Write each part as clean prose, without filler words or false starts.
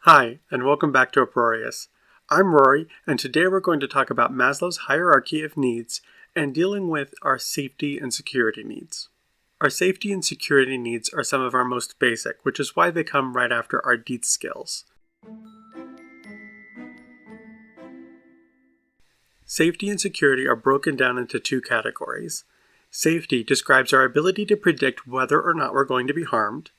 Hi, and welcome back to Uproarious. I'm Rory, and today we're going to talk about Maslow's hierarchy of needs and dealing with our safety and security needs. Our safety and security needs are some of our most basic, which is why they come right after our deeds skills. Safety and security are broken down into two categories. Safety describes our ability to predict whether or not we're going to be harmed,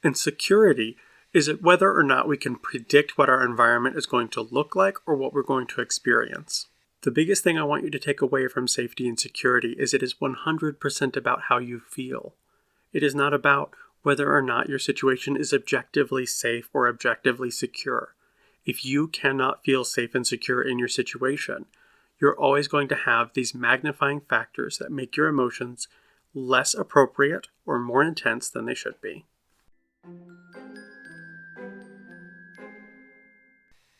and security is it whether or not we can predict what our environment is going to look like or what we're going to experience. The biggest thing I want you to take away from safety and security is it is 100% about how you feel. It is not about whether or not your situation is objectively safe or objectively secure. If you cannot feel safe and secure in your situation, you're always going to have these magnifying factors that make your emotions less appropriate or more intense than they should be.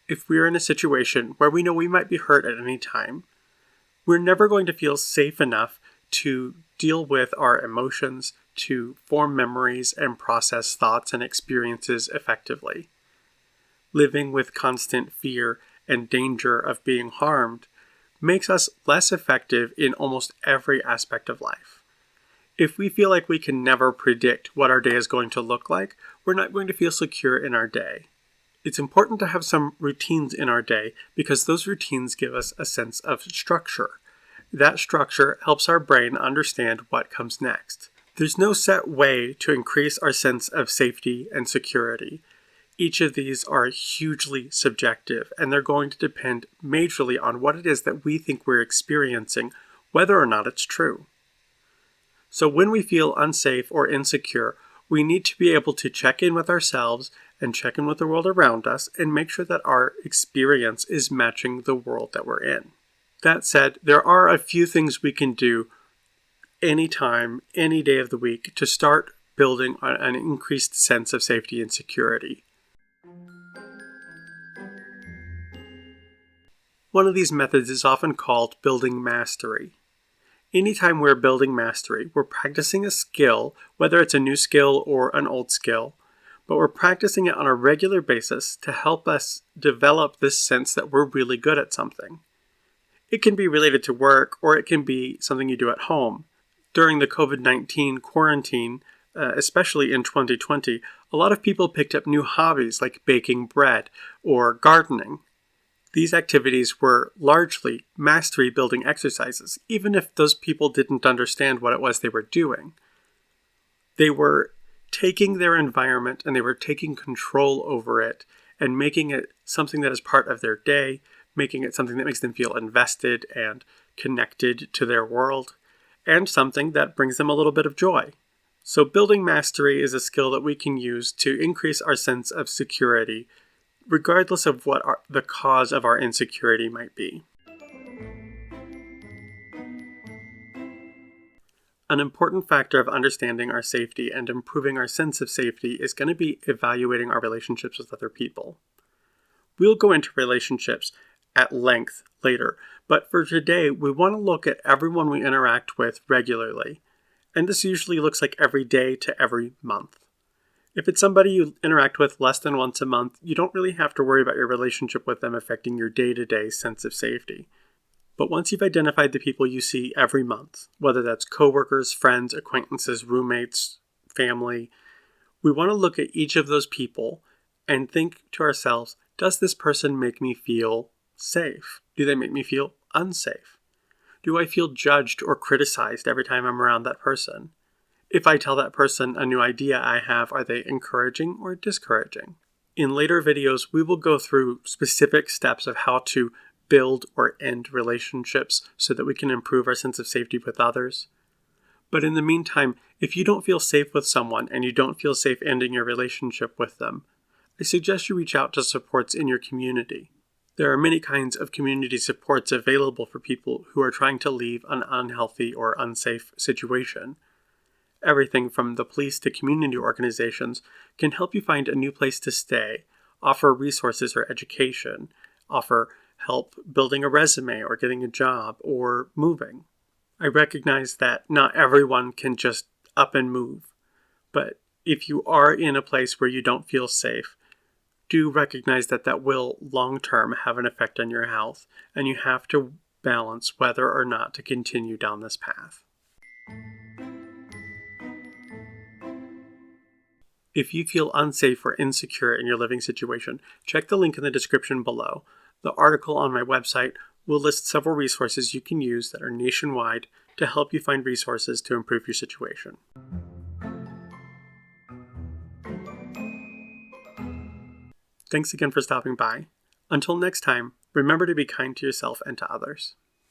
If we're in a situation where we know we might be hurt at any time, we're never going to feel safe enough to deal with our emotions, to form memories and process thoughts and experiences effectively. Living with constant fear and danger of being harmed makes us less effective in almost every aspect of life. If we feel like we can never predict what our day is going to look like, we're not going to feel secure in our day. It's important to have some routines in our day because those routines give us a sense of structure. That structure helps our brain understand what comes next. There's no set way to increase our sense of safety and security. Each of these are hugely subjective, and they're going to depend majorly on what it is that we think we're experiencing, whether or not it's true. So when we feel unsafe or insecure, we need to be able to check in with ourselves and check in with the world around us and make sure that our experience is matching the world that we're in. That said, there are a few things we can do anytime, any day of the week to start building an increased sense of safety and security. One of these methods is often called building mastery. Anytime we're building mastery, we're practicing a skill, whether it's a new skill or an old skill, but we're practicing it on a regular basis to help us develop this sense that we're really good at something. It can be related to work, or it can be something you do at home. During the COVID-19 quarantine, especially in 2020, a lot of people picked up new hobbies like baking bread or gardening. These activities were largely mastery-building exercises, even if those people didn't understand what it was they were doing. They were taking their environment and they were taking control over it and making it something that is part of their day, making it something that makes them feel invested and connected to their world, and something that brings them a little bit of joy. So building mastery is a skill that we can use to increase our sense of security, regardless of what the cause of our insecurity might be. An important factor of understanding our safety and improving our sense of safety is going to be evaluating our relationships with other people. We'll go into relationships at length later, but for today, we want to look at everyone we interact with regularly. And this usually looks like every day to every month. If it's somebody you interact with less than once a month, you don't really have to worry about your relationship with them affecting your day-to-day sense of safety. But once you've identified the people you see every month, whether that's coworkers, friends, acquaintances, roommates, family, we want to look at each of those people and think to ourselves, does this person make me feel safe? Do they make me feel unsafe? Do I feel judged or criticized every time I'm around that person? If I tell that person a new idea I have, are they encouraging or discouraging? In later videos, we will go through specific steps of how to build or end relationships so that we can improve our sense of safety with others. But in the meantime, if you don't feel safe with someone and you don't feel safe ending your relationship with them, I suggest you reach out to supports in your community. There are many kinds of community supports available for people who are trying to leave an unhealthy or unsafe situation. Everything from the police to community organizations can help you find a new place to stay, offer resources or education, offer help building a resume or getting a job or moving. I recognize that not everyone can just up and move, but if you are in a place where you don't feel safe, do recognize that that will long-term have an effect on your health, and you have to balance whether or not to continue down this path. If you feel unsafe or insecure in your living situation, check the link in the description below. The article on my website will list several resources you can use that are nationwide to help you find resources to improve your situation. Thanks again for stopping by. Until next time, remember to be kind to yourself and to others.